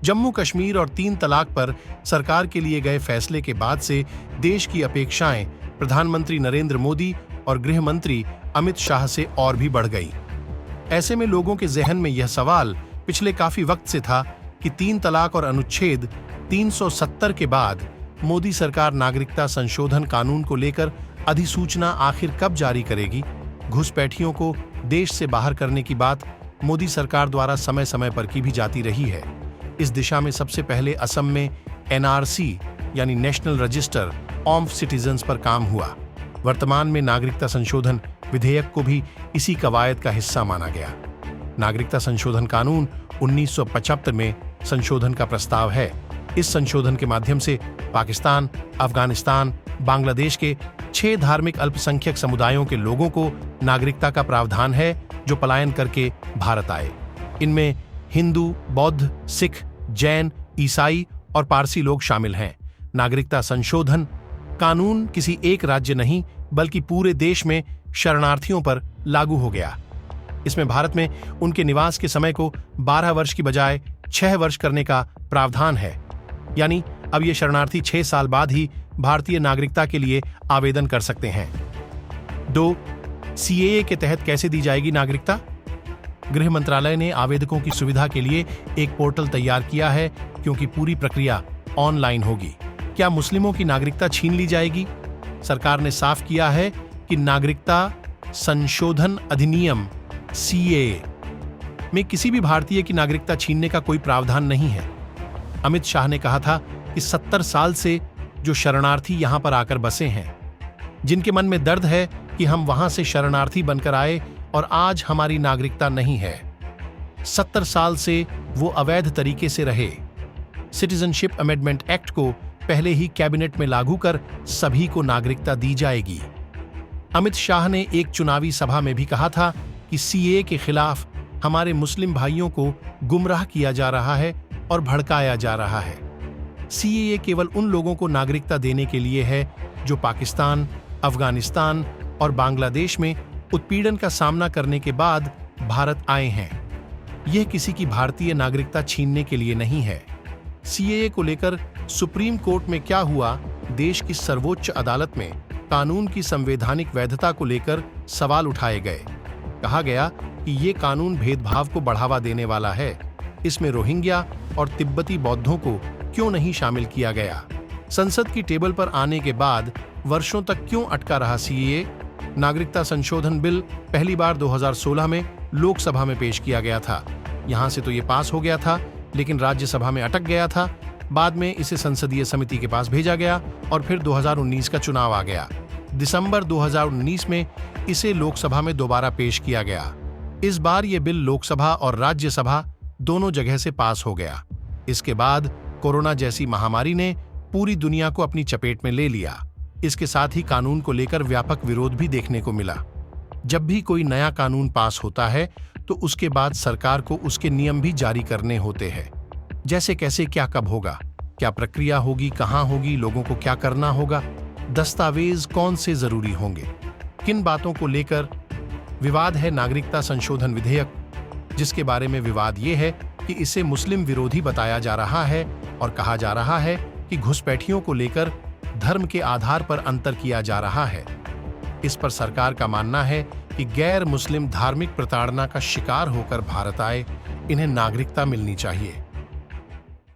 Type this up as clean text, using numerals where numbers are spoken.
जम्मू कश्मीर और 3 तलाक पर सरकार के लिए गए फैसले के बाद से देश की अपेक्षाएं प्रधानमंत्री नरेंद्र मोदी और गृह मंत्री अमित शाह से और भी बढ़ गई। ऐसे में लोगों के जहन में यह सवाल पिछले काफी वक्त से था कि 3 तलाक और अनुच्छेद 370 के बाद मोदी सरकार नागरिकता संशोधन कानून को लेकर अधिसूचना आखिर कब जारी करेगी। घुसपैठियों को देश से बाहर करने की बात मोदी सरकार द्वारा समय समय पर की भी जाती रही है। इस दिशा में सबसे पहले असम में NRC यानी नेशनल रजिस्टर ऑफ सिटीजन्स पर काम हुआ। वर्तमान में नागरिकता संशोधन विधेयक को भी इसी कवायद का हिस्सा माना गया। नागरिकता संशोधन कानून 1975 में संशोधन का प्रस्ताव है। इस संशोधन के माध्यम से पाकिस्तान, अफगानिस्तान, बांग्लादेश के 6 धार्मिक अल्पसंख्यक समुदायों के लोगों को नागरिकता का प्रावधान है जो पलायन करके भारत आए। इनमें हिंदू, बौद्ध, सिख, जैन, ईसाई और पारसी लोग शामिल हैं। नागरिकता संशोधन कानून किसी एक राज्य नहीं बल्कि पूरे देश में शरणार्थियों पर लागू हो गया। इसमें भारत में उनके निवास के समय को 12 वर्ष की बजाय 6 वर्ष करने का प्रावधान है। यानी अब ये शरणार्थी 6 साल बाद ही भारतीय नागरिकता के लिए आवेदन कर सकते हैं। 2. CAA के तहत कैसे दी जाएगी नागरिकता? गृह मंत्रालय ने आवेदकों की सुविधा के लिए एक पोर्टल तैयार किया है क्योंकि पूरी प्रक्रिया ऑनलाइन होगी। क्या मुस्लिमों की नागरिकता छीन ली जाएगी? सरकार ने साफ किया है कि नागरिकता संशोधन अधिनियम CAA में किसी भी भारतीय की नागरिकता छीनने का कोई प्रावधान नहीं है। अमित शाह ने कहा था कि 70 साल से जो शरणार्थी यहां पर आकर बसे हैं, जिनके मन में दर्द है कि हम वहां से शरणार्थी बनकर आए और आज हमारी नागरिकता नहीं है, 70 साल से वो अवैध तरीके से रहे। सिटीजनशिप अमेंडमेंट एक्ट को पहले ही कैबिनेट में लागू कर सभी को नागरिकता दी जाएगी। अमित शाह ने एक चुनावी सभा में भी कहा था कि CAA के खिलाफ हमारे मुस्लिम भाइयों को गुमराह किया जा रहा है और भड़काया जा रहा है। CAA केवल उन लोगों को नागरिकता देने के लिए है जो पाकिस्तान, अफगानिस्तान और बांग्लादेश में उत्पीड़न का सामना करने के बाद भारत आए हैं। यह किसी की भारतीय नागरिकता छीनने के लिए नहीं है। CAA को लेकर सुप्रीम कोर्ट में क्या हुआ, देश की सर्वोच्च अदालत में कानून की संवैधानिक वैधता को लेकर सवाल उठाए गए। कहा गया कि ये कानून भेदभाव को बढ़ावा देने वाला है। इसमें रोहिंग्या और तिब्बती बौद्धों को क्यों नहीं शामिल किया गया? संसद की टेबल पर आने के बाद वर्षों तक क्यों अटका रहा CAA? नागरिकता संशोधन बिल पहली बार 2016 में लोकसभा में पेश किया गया था। यहां से तो ये पास हो गया था, लेकिन राज्यसभा में अटक गया था। बाद में इसे संसदीय समिति के पास भेजा गया और फिर 2019 का चुनाव आ गया। दिसंबर 2019 में इसे लोकसभा में दोबारा पेश किया गया। इस बार ये बिल लोकसभा और राज्यसभा दोनों जगह से पास हो गया। इसके बाद कोरोना जैसी महामारी ने पूरी दुनिया को अपनी चपेट में ले लिया। इसके साथ ही कानून को लेकर व्यापक विरोध भी देखने को मिला। जब भी कोई नया कानून पास होता है तो उसके बाद सरकार को उसके नियम भी जारी करने होते हैं। जैसे कैसे, क्या, कब होगा, क्या प्रक्रिया होगी, कहां होगी, लोगों को क्या करना होगा, दस्तावेज कौन से जरूरी होंगे, किन बातों को लेकर विवाद है नागरिकता संशोधन विधेयक, जिसके बारे में विवाद ये है कि इसे मुस्लिम विरोधी बताया जा रहा है और कहा जा रहा है कि घुसपैठियों को लेकर धर्म के आधार पर अंतर किया जा रहा है। इस पर सरकार का मानना है कि गैर मुस्लिम धार्मिक प्रताड़ना का शिकार होकर भारत आए, इन्हें नागरिकता मिलनी चाहिए।